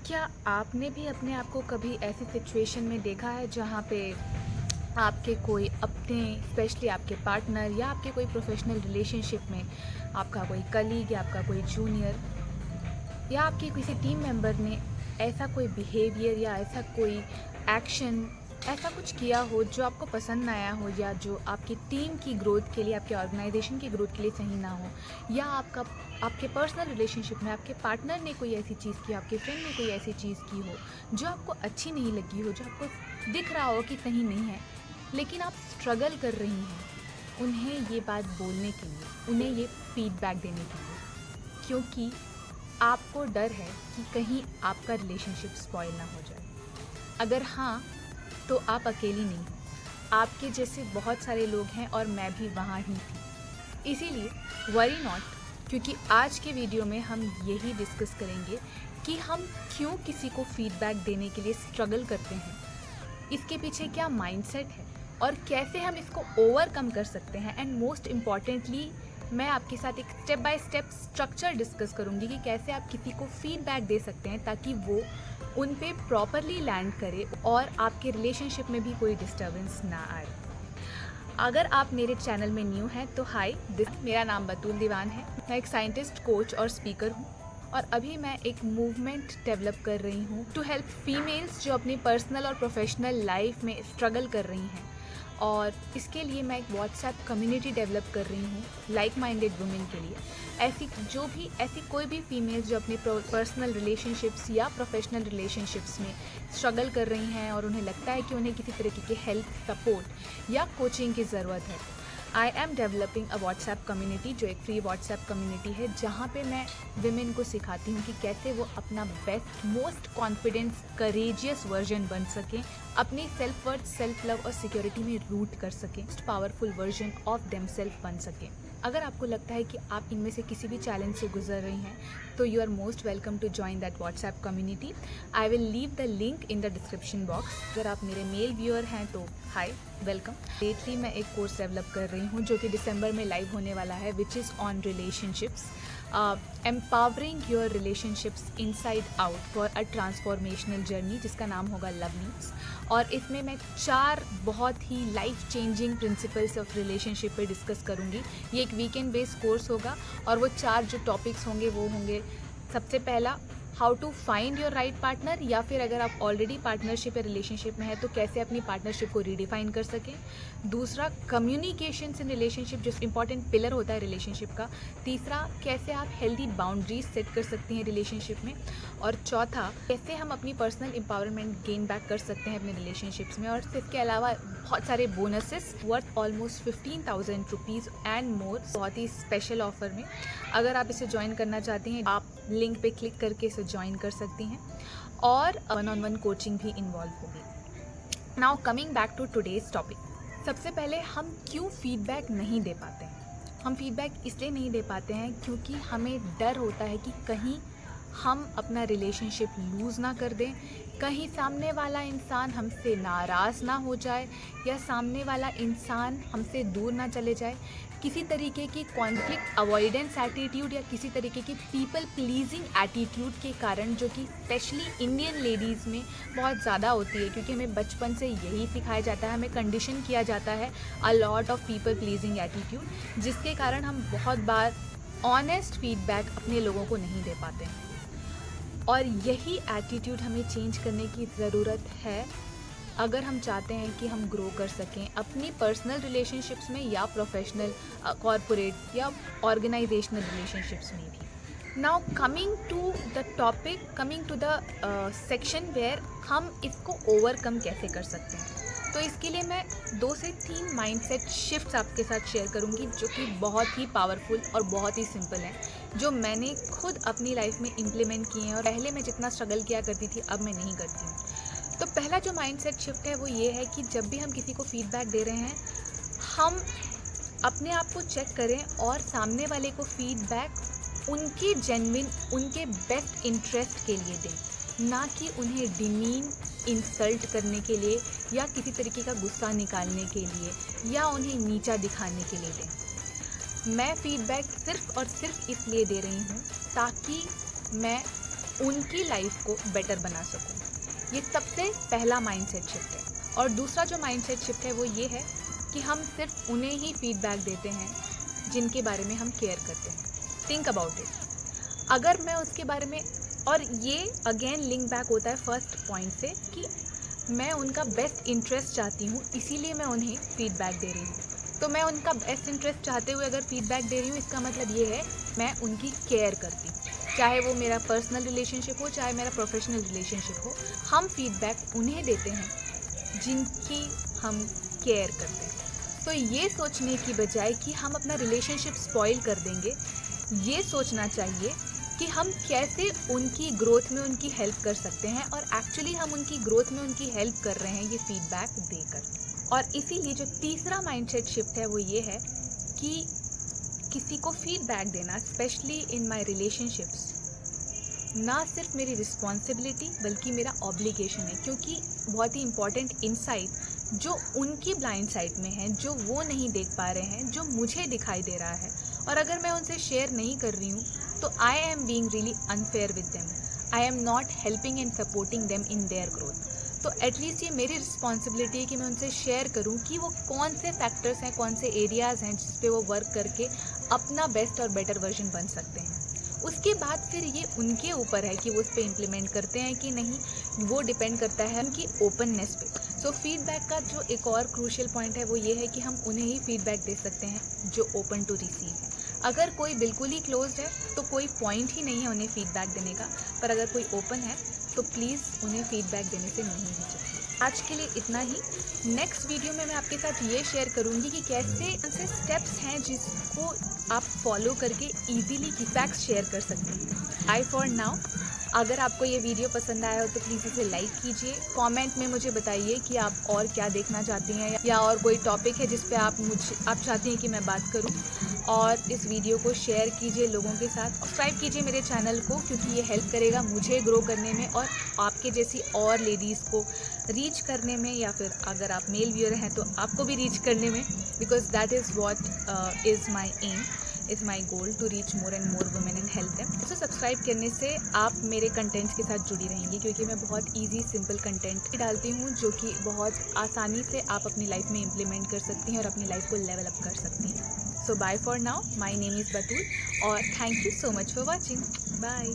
क्या आपने भी अपने आप को कभी ऐसी सिचुएशन में देखा है जहाँ पे आपके कोई अपने स्पेशली आपके पार्टनर या आपके कोई प्रोफेशनल रिलेशनशिप में आपका कोई कलीग या आपका कोई जूनियर या आपके किसी टीम मेंबर ने ऐसा कोई बिहेवियर या ऐसा कोई एक्शन ऐसा कुछ किया हो जो आपको पसंद ना आया हो या जो आपकी टीम की ग्रोथ के लिए आपके ऑर्गेनाइजेशन की ग्रोथ के लिए सही ना हो, या आपके पर्सनल रिलेशनशिप में आपके पार्टनर ने कोई ऐसी चीज़ की, आपके फ्रेंड ने कोई ऐसी चीज़ की हो जो आपको अच्छी नहीं लगी हो, जो आपको दिख रहा हो कि सही नहीं है, लेकिन आप स्ट्रगल कर रही हैं उन्हें ये बात बोलने के लिए, उन्हें ये फीडबैक देने के लिए, क्योंकि आपको डर है कि कहीं आपका रिलेशनशिप स्पॉइल ना हो जाए। अगर हाँ, तो आप अकेली नहीं हो, आपके जैसे बहुत सारे लोग हैं और मैं भी वहाँ ही थी। इसीलिए वरी नॉट, क्योंकि आज के वीडियो में हम यही डिस्कस करेंगे कि हम क्यों किसी को फीडबैक देने के लिए स्ट्रगल करते हैं, इसके पीछे क्या माइंडसेट है और कैसे हम इसको ओवरकम कर सकते हैं। एंड मोस्ट इम्पॉर्टेंटली मैं आपके साथ एक step by step structure discuss करूंगी कि कैसे आप किसी को फीडबैक दे सकते हैं ताकि वो उन पे प्रॉपरली लैंड करे और आपके रिलेशनशिप में भी कोई डिस्टर्बेंस ना आए। अगर आप मेरे चैनल में न्यू हैं तो हाय, मेरा नाम बतूल दीवान है। मैं एक साइंटिस्ट, कोच और स्पीकर हूँ और अभी मैं एक मूवमेंट डेवलप कर रही हूँ टू हेल्प फीमेल्स जो अपनी पर्सनल और प्रोफेशनल लाइफ में स्ट्रगल कर रही हैं। और इसके लिए मैं एक व्हाट्सएप कम्युनिटी डेवलप कर रही हूँ लाइक माइंडेड वुमेन के लिए। ऐसी कोई भी फीमेल्स जो अपने पर्सनल रिलेशनशिप्स या प्रोफेशनल रिलेशनशिप्स में स्ट्रगल कर रही हैं और उन्हें लगता है कि उन्हें किसी तरीके की हेल्प, सपोर्ट या कोचिंग की ज़रूरत है। I am developing a WhatsApp community जो एक फ्री व्हाट्सएप कम्युनिटी है जहाँ पे मैं विमेन को सिखाती हूँ कि कैसे वो अपना best, most confidence, courageous version बन सकें, अपनी सेल्फ वर्थ, सेल्फ लव और सिक्योरिटी में रूट कर सकें, most powerful version of themselves बन सकें। अगर आपको लगता है कि आप इनमें से किसी भी चैलेंज से गुजर रही हैं तो you are most welcome to join that WhatsApp community. I will leave the link in the description box. अगर आप मेरे मेल व्यूअर हैं तो हाय, वेलकम। लेटली मैं एक कोर्स डेवलप कर रही हूँ जो कि दिसंबर में लाइव होने वाला है, which is on relationships, empowering your relationships inside out for a transformational journey, जिसका नाम होगा लव नीड्स। और इसमें मैं 4 बहुत ही life changing principles of relationship पे डिस्कस करूँगी। ये एक वीकेंड बेस्ड कोर्स होगा और वो 4 जो टॉपिक्स होंगे वो होंगे, सबसे पहला how to find your right partner, या फिर अगर आप ऑलरेडी पार्टनरशिप या रिलेशनशिप में है तो कैसे अपनी पार्टनरशिप को रीडिफाइन कर सकें। दूसरा, कम्युनिकेशन इन रिलेशनशिप जो इंपॉर्टेंट पिलर होता है रिलेशनशिप का। तीसरा, कैसे आप हेल्दी बाउंड्रीज सेट कर सकती हैं रिलेशनशिप में। और चौथा, कैसे हम अपनी पर्सनल एम्पावरमेंट गेन बैक कर सकते हैं अपने रिलेशनशिप्स में। और इसके अलावा बहुत सारे bonuses worth almost 15,000 rupees and more, बहुत ही स्पेशल ऑफर में। अगर आप इसे ज्वाइन करना चाहते हैं, आप लिंक पे क्लिक करके इसे ज्वाइन कर सकती हैं और 1-on-1 कोचिंग भी इन्वॉल्व होगी। Now coming back to today's topic. सबसे पहले हम क्यों फीडबैक नहीं दे पाते हैं? हम फीडबैक इसलिए नहीं दे पाते हैं क्योंकि हमें डर होता है कि कहीं हम अपना रिलेशनशिप लूज़ ना कर दें, कहीं सामने वाला इंसान हमसे नाराज़ ना हो जाए या सामने वाला इंसान हमसे दूर ना चले जाए। किसी तरीके की कॉन्फ्लिक्ट अवॉइडेंस एटीट्यूड या किसी तरीके की पीपल प्लीजिंग एटीट्यूड के कारण, जो कि स्पेशली इंडियन लेडीज़ में बहुत ज़्यादा होती है, क्योंकि हमें बचपन से यही सिखाया जाता है, हमें कंडीशन किया जाता है a lot of people pleasing attitude, जिसके कारण हम बहुत बार ऑनेस्ट फीडबैक अपने लोगों को नहीं दे पाते हैं। और यही एटीट्यूड हमें चेंज करने की ज़रूरत है अगर हम चाहते हैं कि हम ग्रो कर सकें अपनी पर्सनल रिलेशनशिप्स में या प्रोफेशनल, कॉरपोरेट या ऑर्गेनाइजेशनल रिलेशनशिप्स में भी। Now coming to the topic, coming to the section where हम इसको ओवरकम कैसे कर सकते हैं। तो इसके लिए मैं 2 से 3 माइंडसेट शिफ्ट्स आपके साथ शेयर करूंगी जो कि बहुत ही पावरफुल और बहुत ही सिंपल हैं, जो मैंने खुद अपनी लाइफ में इम्प्लीमेंट किए हैं और पहले मैं जितना स्ट्रगल किया करती थी अब मैं नहीं करती हूँ। तो पहला जो माइंडसेट शिफ्ट है वो ये है कि जब भी हम किसी को फीडबैक दे रहे हैं, हम अपने आप को चेक करें और सामने वाले को फीडबैक उनके जेन्युइन, उनके बेस्ट इंटरेस्ट के लिए दें, ना कि उन्हें डिमीन, इंसल्ट करने के लिए या किसी तरीके का गुस्सा निकालने के लिए या उन्हें नीचा दिखाने के लिए दें। मैं फीडबैक सिर्फ़ और सिर्फ इसलिए दे रही हूँ ताकि मैं उनकी लाइफ को बेटर बना सकूं। ये सबसे पहला माइंडसेट शिफ्ट है। और दूसरा जो माइंडसेट शिफ्ट है वो ये है कि हम सिर्फ उन्हें ही फीडबैक देते हैं जिनके बारे में हम केयर करते हैं। Think about it. अगर मैं उसके बारे में, और ये अगेन लिंक बैक होता है फर्स्ट पॉइंट से कि मैं उनका बेस्ट इंटरेस्ट चाहती हूँ, इसीलिए मैं उन्हें फीडबैक दे रही हूँ। तो मैं उनका बेस्ट इंटरेस्ट चाहते हुए अगर फीडबैक दे रही हूँ, इसका मतलब ये है मैं उनकी केयर करती हूँ। चाहे वो मेरा पर्सनल रिलेशनशिप हो, चाहे मेरा प्रोफेशनल रिलेशनशिप हो, हम फीडबैक उन्हें देते हैं जिनकी हम केयर करते हैं। तो ये सोचने की बजाय कि हम अपना रिलेशनशिप स्पॉइल कर देंगे, ये सोचना चाहिए कि हम कैसे उनकी ग्रोथ में उनकी हेल्प कर सकते हैं, और एक्चुअली हम उनकी ग्रोथ में उनकी हेल्प कर रहे हैं ये फीडबैक देकर। और इसीलिए जो तीसरा माइंडसेट शिफ्ट है वो ये है कि किसी को फीडबैक देना, स्पेशली इन माय रिलेशनशिप्स, ना सिर्फ मेरी रिस्पॉन्सिबिलिटी बल्कि मेरा ऑब्लिगेशन है। क्योंकि बहुत ही इंपॉर्टेंट इनसाइट जो उनकी ब्लाइंड साइड में है, जो वो नहीं देख पा रहे हैं, जो मुझे दिखाई दे रहा है, और अगर मैं उनसे शेयर नहीं कर रही हूँ तो I am being really unfair with them. I am not helping and supporting them in their growth. तो एटलीस्ट ये मेरी रिस्पॉन्सिबिलिटी है कि मैं उनसे शेयर करूं कि वो कौन से फैक्टर्स हैं, कौन से एरियाज़ हैं जिस पे वो वर्क करके अपना बेस्ट और बेटर वर्जन बन सकते हैं। उसके बाद फिर ये उनके ऊपर है कि वो उस पर इम्प्लीमेंट करते हैं कि नहीं, वो डिपेंड करता है उनकी ओपननेस पे। सो फीडबैक का जो एक और क्रूशियल पॉइंट है वो ये है कि हम उन्हें ही फीडबैक दे सकते हैं जो ओपन टू रिसीव है। अगर कोई बिल्कुल ही क्लोज्ड है तो कोई पॉइंट ही नहीं है उन्हें फीडबैक देने का, पर अगर कोई ओपन है तो प्लीज़ उन्हें फीडबैक देने से नहीं हिचकिए। आज के लिए इतना ही। नेक्स्ट वीडियो में मैं आपके साथ ये शेयर करूँगी कि कैसे ऐसे स्टेप्स हैं जिसको आप फॉलो करके इजीली फीडबैक्स शेयर कर सकते हैं। आई फॉर नाउ, अगर आपको ये वीडियो पसंद आया हो तो प्लीज़ इसे लाइक कीजिए। कमेंट में मुझे बताइए कि आप और क्या देखना चाहती हैं, या और कोई टॉपिक है जिस पे आप चाहती हैं कि मैं बात करूं। और इस वीडियो को शेयर कीजिए लोगों के साथ। सब्सक्राइब कीजिए मेरे चैनल को, क्योंकि ये हेल्प करेगा मुझे ग्रो करने में और आपके जैसी और लेडीज़ को रीच करने में, या फिर अगर आप मेल व्यूअर हैं तो आपको भी रीच करने में, because that is what is my aim, is my goal to reach more and more women and help them. तो सब्सक्राइब करने से आप मेरे कंटेंट्स के साथ जुड़ी रहेंगी, क्योंकि मैं बहुत ईजी सिंपल कंटेंट डालती हूँ जो कि बहुत आसानी से आप अपनी लाइफ में इम्प्लीमेंट कर सकती हैं और अपनी लाइफ को लेवल अप कर सकती हैं। So bye for now, my name is Batool, और thank you so much for watching. Bye.